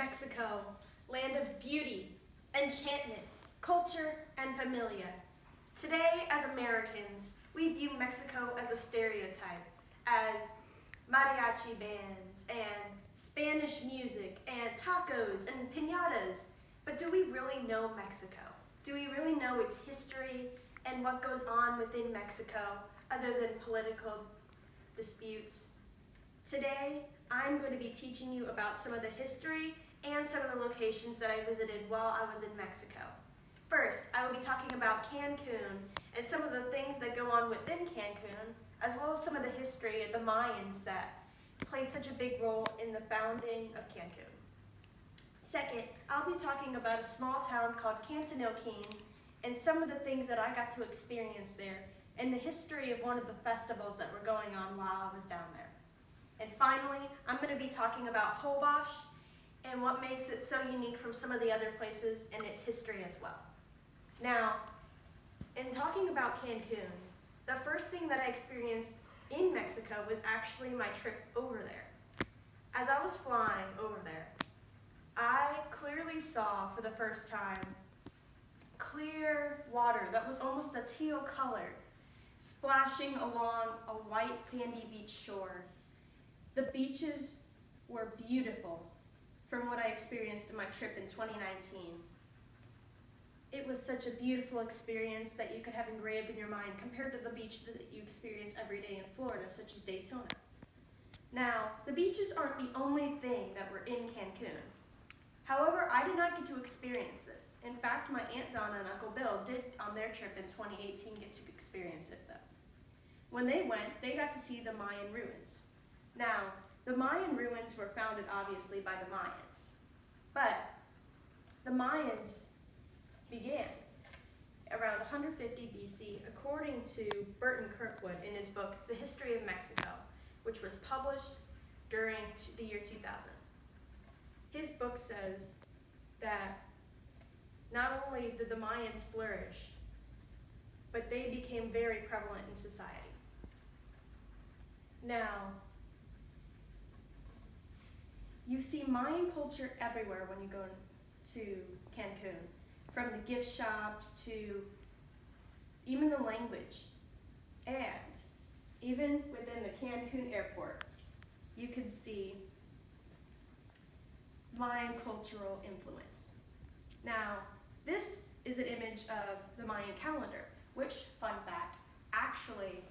Mexico, land of beauty, enchantment, culture, and familia. Today, as Americans, we view Mexico as a stereotype, as mariachi bands and Spanish music and tacos and piñatas. But do we really know Mexico? Do we really know its history and what goes on within Mexico other than political disputes? Today, I'm going to be teaching you about some of the history and some of the locations that I visited while I was in Mexico. First, I will be talking about Cancun and some of the things that go on within Cancun, as well as some of the history of the Mayans that played such a big role in the founding of Cancun. Second, I'll be talking about a small town called Cantanilquin and some of the things that I got to experience there and the history of one of the festivals that were going on while I was down there. And finally, I'm going to be talking about Holbox and what makes it so unique from some of the other places and its history as well. Now, in talking about Cancun, the first thing that I experienced in Mexico was actually my trip over there. As I was flying over there, I clearly saw for the first time clear water that was almost a teal color splashing along a white sandy beach shore. The beaches were beautiful from what I experienced in my trip in 2019. It was such a beautiful experience that you could have engraved in your mind compared to the beach that you experience every day in Florida, such as Daytona. Now, the beaches aren't the only thing that were in Cancun. However, I did not get to experience this. In fact, my Aunt Donna and Uncle Bill did on their trip in 2018 get to experience it though. When they went, they got to see the Mayan ruins. Now, the Mayan ruins were founded obviously by the Mayans, but the Mayans began around 150 BC according to Burton Kirkwood in his book, The History of Mexico, which was published during the year 2000. His book says that not only did the Mayans flourish, but they became very prevalent in society. Now, you see Mayan culture everywhere when you go to Cancun, from the gift shops to even the language. And even within the Cancun airport, you can see Mayan cultural influence. Now, this is an image of the Mayan calendar, which, fun fact, actually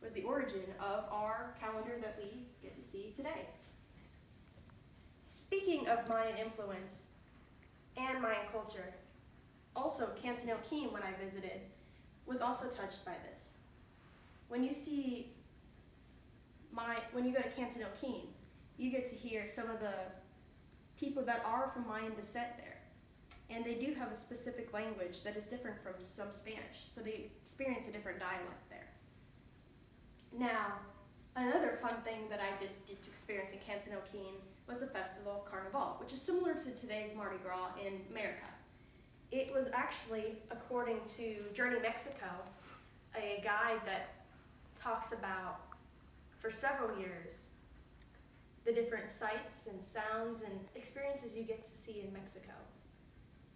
was the origin of our calendar that we get to see today. Speaking of Mayan influence and Mayan culture, also Cantanilquin, when I visited, was also touched by this. When you go to Cantanilquin, you get to hear some of the people that are from Mayan descent there. And they do have a specific language that is different from some Spanish, so they experience a different dialect there. Now, another fun thing that I did to experience in Cantanilquin was the festival Carnival, which is similar to today's Mardi Gras in America. It was actually, according to Journey Mexico, a guide that talks about, for several years, the different sights and sounds and experiences you get to see in Mexico.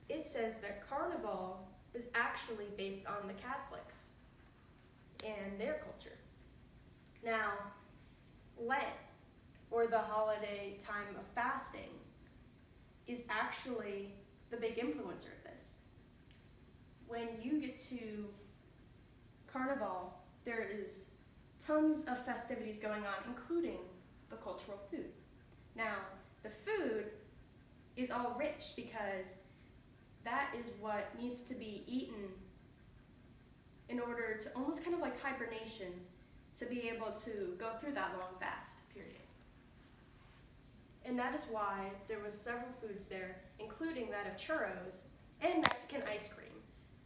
It says that Carnival is actually based on the Catholics and their culture. Now, Lent, or the holiday time of fasting, is actually the big influencer of this. When you get to Carnival, there is tons of festivities going on, including the cultural food. Now, the food is all rich because that is what needs to be eaten in order to, almost kind of like hibernation, to be able to go through that long fast period. And that is why there was several foods there, including that of churros and Mexican ice cream,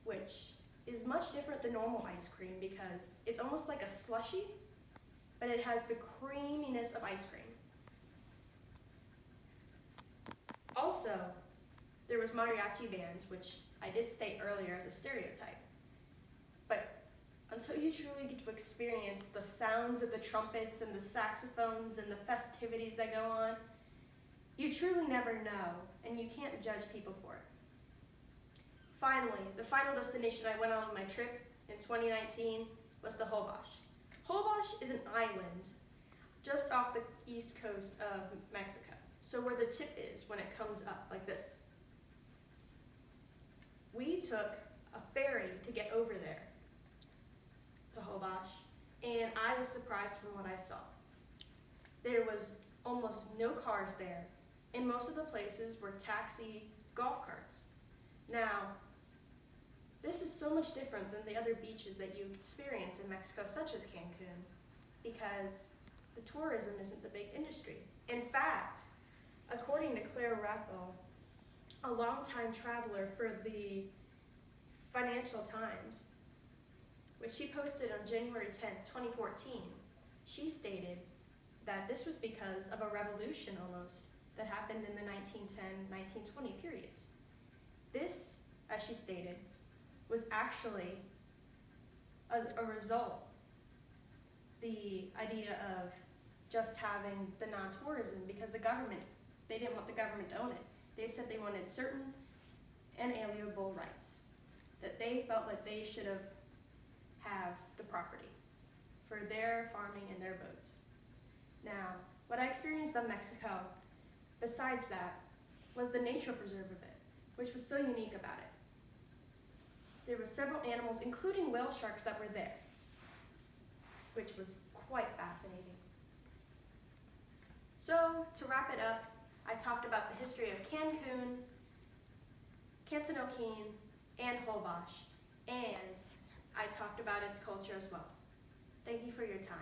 which is much different than normal ice cream because it's almost like a slushie, but it has the creaminess of ice cream. Also, there was mariachi bands, which I did state earlier as a stereotype. But until you truly get to experience the sounds of the trumpets and the saxophones and the festivities that go on, you truly never know, and you can't judge people for it. Finally, the final destination I went on my trip in 2019 was the Holbox. Holbox is an island just off the east coast of Mexico, so where the tip is when it comes up like this. We took a ferry to get over there to Holbox, and I was surprised from what I saw. There was almost no cars there, and most of the places were taxi golf carts. Now, this is so much different than the other beaches that you experience in Mexico, such as Cancun, because the tourism isn't the big industry. In fact, according to Claire Rathel, a longtime traveler for the Financial Times, which she posted on January 10th, 2014, she stated that this was because of a revolution almost that happened in the 1910-1920 periods. This, as she stated, was actually a result, the idea of just having the non-tourism, because the government, they didn't want the government to own it. They said they wanted certain inalienable rights, that they felt like they should have the property for their farming and their boats. Now, what I experienced in Mexico, besides that, was the nature preserve of it, which was so unique about it. There were several animals, including whale sharks, that were there, which was quite fascinating. So, to wrap it up, I talked about the history of Cancun, Cantanoquin, and Holbox, and I talked about its culture as well. Thank you for your time.